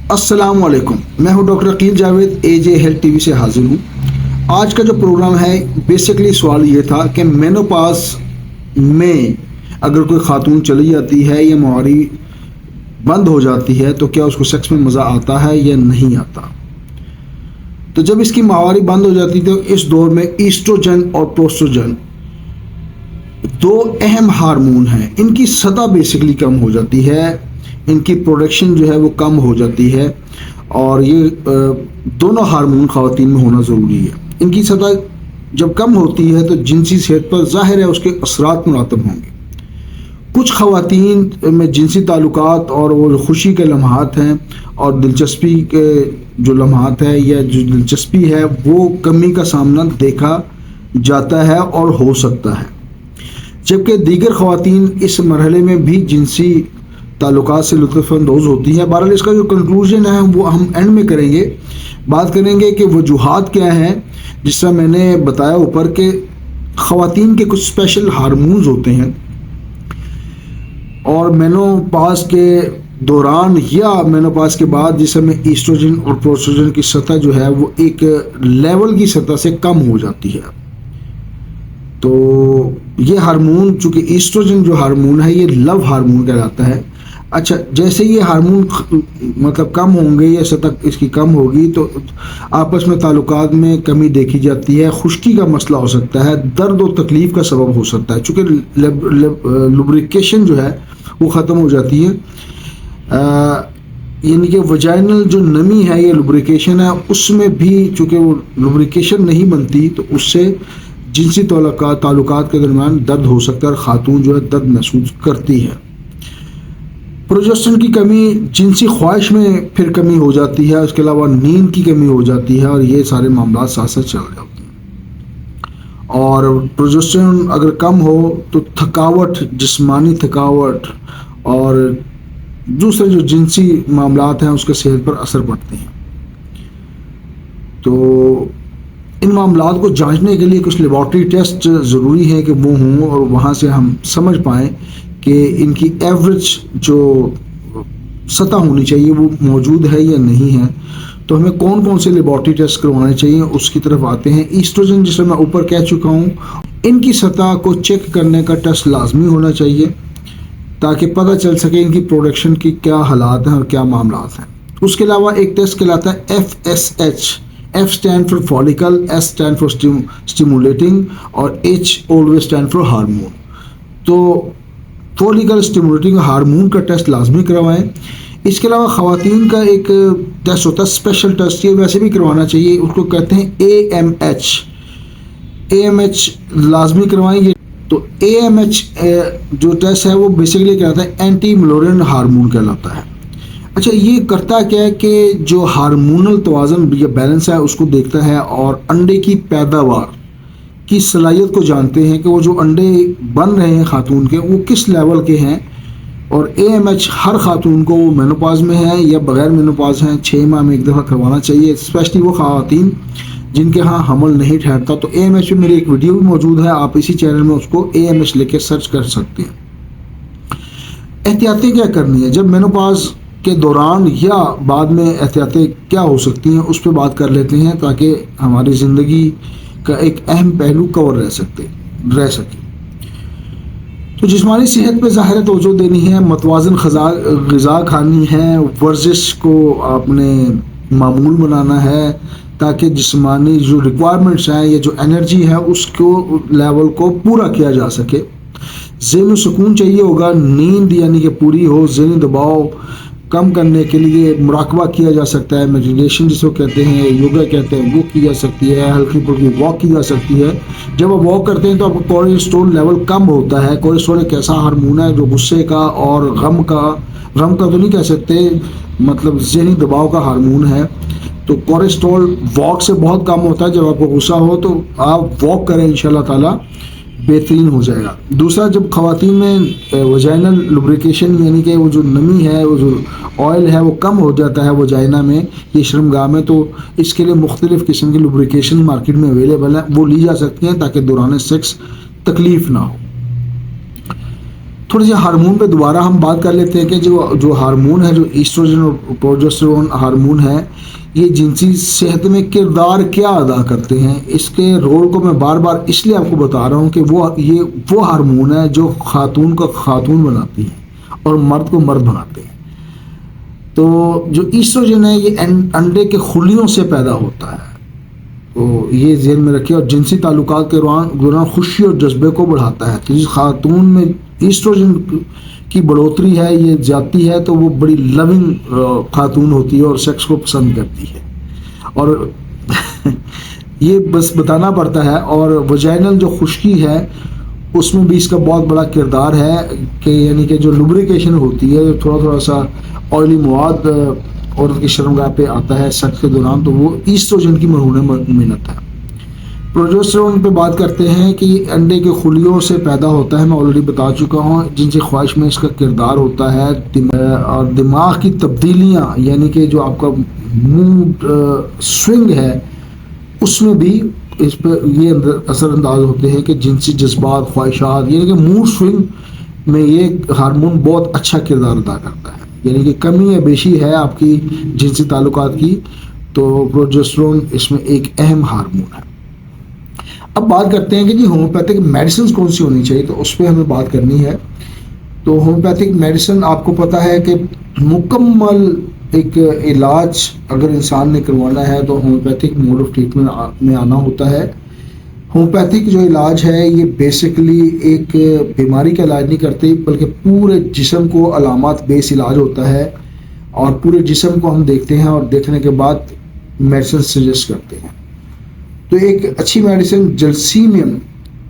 السلام علیکم، میں ہوں ڈاکٹر عقیل جاوید، اے جے ہیلتھ ٹی وی سے حاضر ہوں۔ آج کا جو پروگرام ہے بیسکلی سوال یہ تھا کہ مینوپاز میں اگر کوئی خاتون چلی جاتی ہے یا مہاری بند ہو جاتی ہے تو کیا اس کو سیکس میں مزہ آتا ہے یا نہیں آتا۔ تو جب اس کی مہاری بند ہو جاتی تو اس دور میں ایسٹروجن اور پروسٹروجن دو اہم ہارمون ہیں، ان کی سطح بیسکلی کم ہو جاتی ہے، ان کی پروڈکشن جو ہے وہ کم ہو جاتی ہے، اور یہ دونوں ہارمون خواتین میں ہونا ضروری ہے۔ ان کی سطح جب کم ہوتی ہے تو جنسی صحت پر ظاہر ہے اس کے اثرات مرتب ہوں گے۔ کچھ خواتین میں جنسی تعلقات اور وہ خوشی کے لمحات ہیں اور دلچسپی کے جو لمحات ہیں یا جو دلچسپی ہے وہ کمی کا سامنا دیکھا جاتا ہے اور ہو سکتا ہے، جبکہ دیگر خواتین اس مرحلے میں بھی جنسی تعلقات سے لطف اندوز ہوتی ہیں۔ بہرحال اس کا جو کنکلوژن ہے وہ ہم اینڈ میں کریں گے، بات کریں گے کہ وجوہات کیا ہیں۔ جس طرح میں نے بتایا اوپر کہ خواتین کے کچھ اسپیشل ہارمونز ہوتے ہیں اور مینوپاز کے دوران یا مینوپاز کے بعد جس میں ایسٹروجن اور پروسٹروجن کی سطح جو ہے وہ ایک لیول کی سطح سے کم ہو جاتی ہے۔ تو یہ ہارمون چونکہ ایسٹروجن جو ہارمون ہے یہ لو ہارمون کہلاتا ہے۔ اچھا، جیسے یہ ہارمون مطلب کم ہوں گے یا سطح اس کی کم ہوگی تو آپس میں تعلقات میں کمی دیکھی جاتی ہے، خشکی کا مسئلہ ہو سکتا ہے، درد و تکلیف کا سبب ہو سکتا ہے، چونکہ لوبریکیشن جو ہے وہ ختم ہو جاتی ہے۔ یعنی کہ وجائنل جو نمی ہے یہ لوبریکیشن ہے، اس میں بھی چونکہ وہ لوبریکیشن نہیں بنتی تو اس سے جنسی تعلقات کے درمیان درد ہو سکتا ہے اور خاتون جو ہے درد محسوس کرتی ہے۔ پروجسٹرون کی کمی جنسی خواہش میں پھر کمی ہو جاتی ہے، اس کے علاوہ نیند کی کمی ہو جاتی ہے اور یہ سارے معاملات ساتھ ساتھ چل رہے ہوتے ہیں۔ اور پروجسٹرون اگر کم ہو تو تھکاوٹ، جسمانی تھکاوٹ اور دوسرے جو جنسی معاملات ہیں اس کے صحت پر اثر پڑتے ہیں۔ تو ان معاملات کو جانچنے کے لیے کچھ لیبارٹری ٹیسٹ ضروری ہے کہ وہ ہوں اور وہاں سے ہم سمجھ پائیں کہ ان کی ایوریج جو سطح ہونی چاہیے وہ موجود ہے یا نہیں ہے۔ تو ہمیں کون کون سے لیبارٹری ٹیسٹ کروانے چاہیے اس کی طرف آتے ہیں۔ ایسٹروجن جسے میں اوپر کہہ چکا ہوں، ان کی سطح کو چیک کرنے کا ٹیسٹ لازمی ہونا چاہیے تاکہ پتہ چل سکے ان کی پروڈکشن کی کیا حالات ہیں اور کیا معاملات ہیں۔ اس کے علاوہ ایک ٹیسٹ کہلاتا ہے FSH۔ F stand for follicle, S stand for stimulating اور H always stand for hormone۔ تو فولیکل اسٹیمولیٹنگ ہارمون کا ٹیسٹ لازمی کروائیں۔ اس کے علاوہ خواتین کا ایک ٹیسٹ ہوتا ہے اسپیشل ٹیسٹ، یہ ویسے بھی کروانا چاہیے، اس کو کہتے ہیں AMH لازمی کروائیں۔ یہ تو AMH جو ٹیسٹ ہے وہ بیسیکلی کہلاتا ہے اینٹی ملورین ہارمون کہلاتا ہے۔ اچھا، یہ کرتا کیا ہے کہ جو ہارمونل توازن یا بیلنس ہے اس کو دیکھتا ہے اور انڈے کی پیداوار کی صلاحیت کو جانتے ہیں کہ وہ جو انڈے بن رہے ہیں خاتون کے وہ کس لیول کے ہیں، اور AMH ہر خاتون کو وہ مینوپاز میں ہے یا بغیر مینوپاز ہیں 6 ماہ میں ایک دفعہ کروانا چاہیے، اسپیشلی وہ خواتین جن کے ہاں حمل نہیں ٹھہرتا۔ تو AMH میں میری ایک ویڈیو بھی موجود ہے، آپ اسی چینل میں اس کو AMH لے کے سرچ کر سکتے ہیں۔ احتیاطیں کیا کرنی ہے جب مینوپاز کے دوران یا بعد میں، احتیاطیں کیا ہو سکتی ہیں اس پہ بات کر لیتے ہیں تاکہ ہماری زندگی کا ایک اہم پہلو کور رہ سکے۔ تو جسمانی صحت پہ ظاہر توجہ دینی ہے، متوازن غذا کھانی ہے، ورزش کو آپ نے معمول بنانا ہے تاکہ جسمانی جو ریکوائرمنٹس ہیں یا جو انرجی ہے اس کو لیول کو پورا کیا جا سکے۔ ذہنی سکون چاہیے ہوگا، نیند یعنی کہ پوری ہو، ذہنی دباؤ کم کرنے کے لیے مراقبہ کیا جا سکتا ہے، میڈیٹیشن جس کو کہتے ہیں، یوگا کہتے ہیں، وہ کی جا سکتی ہے، ہلکی پھلکی واک کی جا سکتی ہے۔ جب آپ واک کرتے ہیں تو آپ کو کورٹیزول لیول کم ہوتا ہے۔ کورٹیزول ایک ایسا ہارمون ہے جو غصے کا اور غم کا تو نہیں کہہ سکتے، مطلب ذہنی دباؤ کا ہارمون ہے۔ تو کورٹیزول واک سے بہت کم ہوتا ہے۔ جب آپ کو غصہ ہو تو آپ واک کریں، انشاءاللہ تعالیٰ بہترین ہو جائے گا۔ دوسرا، جب خواتین میں وجائنل لوبریکیشن یعنی کہ وہ جو نمی ہے، وہ جو آئل ہے وہ کم ہو جاتا ہے وجائنا میں، یہ شرمگاہ میں، تو اس کے لیے مختلف قسم کی لوبریکیشن مارکیٹ میں اویلیبل ہیں، وہ لی جا سکتی ہیں تاکہ دوران سیکس تکلیف نہ ہو۔ تھوڑے سے ہارمون پہ دوبارہ ہم بات کر لیتے ہیں کہ جو ہارمون ہے، جو ایسٹروجن اور پروجسٹرون ہارمون ہے، یہ جنسی صحت میں کردار کیا ادا کرتے ہیں. اس کے رول کو میں بار بار اس لیے آپ کو بتا رہا ہوں کہ وہ ہارمون ہے جو خاتون کو خاتون بناتی ہے اور مرد کو مرد بناتے ہیں. تو جو ایسٹروجن ہے یہ انڈے کے خلیوں سے پیدا ہوتا ہے، تو یہ ذہن میں رکھیں، اور جنسی تعلقات کے دوران خوشی اور جذبے کو بڑھاتا ہے. تو جس خاتون میں ایسٹروجن کی بڑھوتری ہے، یہ جاتی ہے، تو وہ بڑی لونگ خاتون ہوتی ہے اور سیکس کو پسند کرتی ہے. اور یہ بس بتانا پڑتا ہے. اور وجائنل جو خشکی ہے اس میں بھی اس کا بہت بڑا کردار ہے کہ یعنی کہ جو لوبریکیشن ہوتی ہے، تھوڑا سا آئلی مواد عورت کی شرمگاہ پہ آتا ہے سیکس کے دوران، تو وہ ایسٹروجن کی مرہون منت ہے. پروجسٹرون پہ بات کرتے ہیں کہ یہ انڈے کے خلیوں سے پیدا ہوتا ہے، میں آلریڈی بتا چکا ہوں. جنسی خواہش میں اس کا کردار ہوتا ہے، اور دماغ کی تبدیلیاں یعنی کہ جو آپ کا موڈ سوئنگ ہے اس میں بھی اس پہ یہ اثر انداز ہوتے ہیں کہ جنسی جذبات، خواہشات، یعنی کہ موڈ سوئنگ میں یہ ہارمون بہت اچھا کردار ادا کرتا ہے. یعنی کہ کمی یا بیشی ہے آپ کی جنسی تعلقات کی، تو پروجسٹرون اس میں ایک اہم ہارمون ہے. اب بات کرتے ہیں کہ جی ہومیوپیتھک میڈیسنز کون سی ہونی چاہیے، تو اس پہ ہمیں بات کرنی ہے. تو ہومیوپیتھک میڈیسن آپ کو پتہ ہے کہ مکمل ایک علاج اگر انسان نے کروانا ہے تو ہومیوپیتھک موڈ آف ٹریٹمنٹ میں آنا ہوتا ہے. ہومیوپیتھک جو علاج ہے یہ بیسکلی ایک بیماری کا علاج نہیں کرتی، بلکہ پورے جسم کو علامات بیس علاج ہوتا ہے، اور پورے جسم کو ہم دیکھتے ہیں اور دیکھنے کے بعد میڈیسن سجیسٹ کرتے ہیں. تو ایک اچھی میڈیسن جلسیمیم،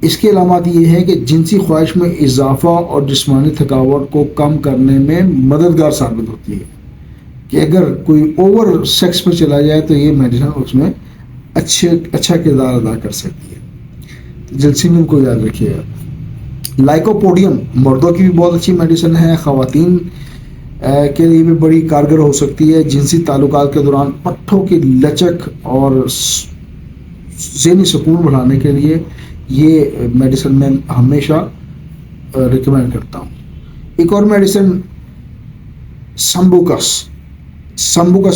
اس کے علامات یہ ہے کہ جنسی خواہش میں اضافہ اور جسمانی تھکاوٹ کو کم کرنے میں مددگار ثابت ہوتی ہے. کہ اگر کوئی اوور سیکس میں چلا جائے تو یہ میڈیسن اس میں اچھا کردار ادا کر سکتی ہے. جلسیمیم کو یاد رکھیے گا. لائکوپوڈیم مردوں کی بھی بہت اچھی میڈیسن ہے، خواتین کے لیے بھی بڑی کارگر ہو سکتی ہے. جنسی تعلقات کے دوران پٹھوں کی لچک اور ذہنی سکون بڑھانے کے لیے یہ میڈیسن میں ہمیشہ ریکمینڈ کرتا ہوں. ایک اور میڈیسن سمبوکس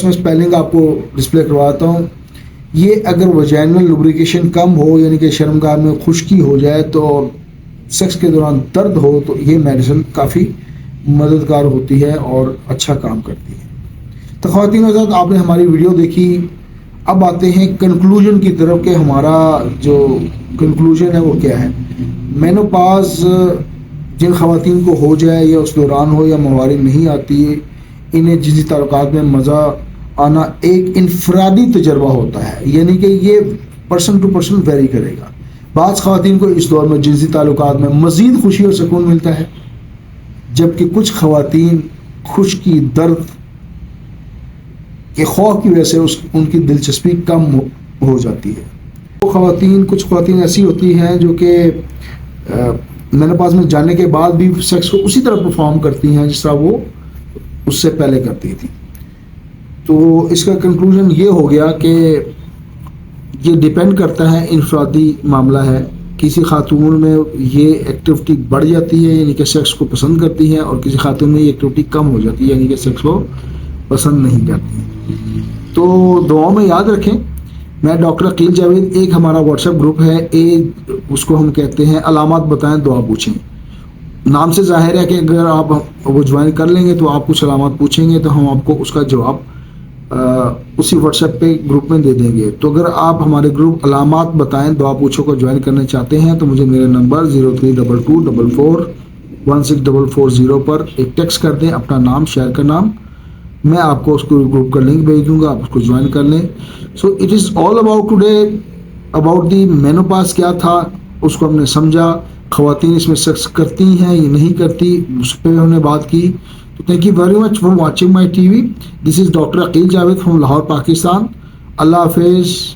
میں اسپیلنگ آپ کو ڈسپلے کرواتا ہوں. یہ اگر وجائنل لوبریکیشن کم ہو، یعنی کہ شرمگاہ میں خشکی ہو جائے تو سیکس کے دوران درد ہو، تو یہ میڈیسن کافی مددگار ہوتی ہے اور اچھا کام کرتی ہے. تو خواتین حضرات، آپ نے ہماری ویڈیو دیکھی. اب آتے ہیں کنکلوژن کی طرف کہ ہمارا جو کنکلوژن ہے وہ کیا ہے. مینوپاز جن خواتین کو ہو جائے یا اس دوران ہو یا موارد نہیں آتی، انہیں جنسی تعلقات میں مزہ آنا ایک انفرادی تجربہ ہوتا ہے، یعنی کہ یہ پرسن ٹو پرسن ویری کرے گا. بعض خواتین کو اس دور میں جنسی تعلقات میں مزید خوشی اور سکون ملتا ہے، جبکہ کچھ خواتین خشکی، درد کے خوف کی وجہ سے ان کی دلچسپی کم ہو جاتی ہے. کچھ خواتین ایسی ہوتی ہیں جو کہ مینوپاز میں جانے کے بعد بھی سیکس کو اسی طرح پرفارم کرتی ہیں جس طرح وہ اس سے پہلے کرتی تھی. تو اس کا کنکلوژن یہ ہو گیا کہ یہ ڈیپینڈ کرتا ہے، انفرادی معاملہ ہے. کسی خاتون میں یہ ایکٹیویٹی بڑھ جاتی ہے، یعنی کہ سیکس کو پسند کرتی ہے، اور کسی خاتون میں یہ ایکٹیویٹی کم ہو جاتی ہے، یعنی کہ سیکس کو پسند نہیں کرتی. تو دعاؤں میں یاد رکھیں. میں ڈاکٹر عقیل جاوید، ایک ہمارا واٹس ایپ گروپ ہے، اس کو ہم کہتے ہیں علامات بتائیں دعا پوچھیں. نام سے ظاہر ہے کہ اگر آپ وہ جوائن کر لیں گے تو آپ کچھ علامات پوچھیں گے تو ہم آپ کو اس کا جواب اسی واٹس ایپ پہ گروپ میں دے دیں گے. تو اگر آپ ہمارے گروپ علامات بتائیں دعا پوچھو کو جوائن کرنا چاہتے ہیں تو مجھے میرے نمبر 0322441640 پر ایک ٹیکسٹ کر دیں، اپنا نام، شہر کا نام. میں آپ کو اس کو گروپ کا لنک بھیج دوں گا، آپ اس کو جوائن کر لیں. So it is all about today about the menopause. کیا تھا اس کو ہم نے سمجھا. خواتین اس میں سیکس کرتی ہیں یا نہیں کرتی، اس پہ ہم نے بات کی. تو thank you very much for watching my TV. This is doctor Aqeel Javed from Lahore, Pakistan. اللہ حافظ.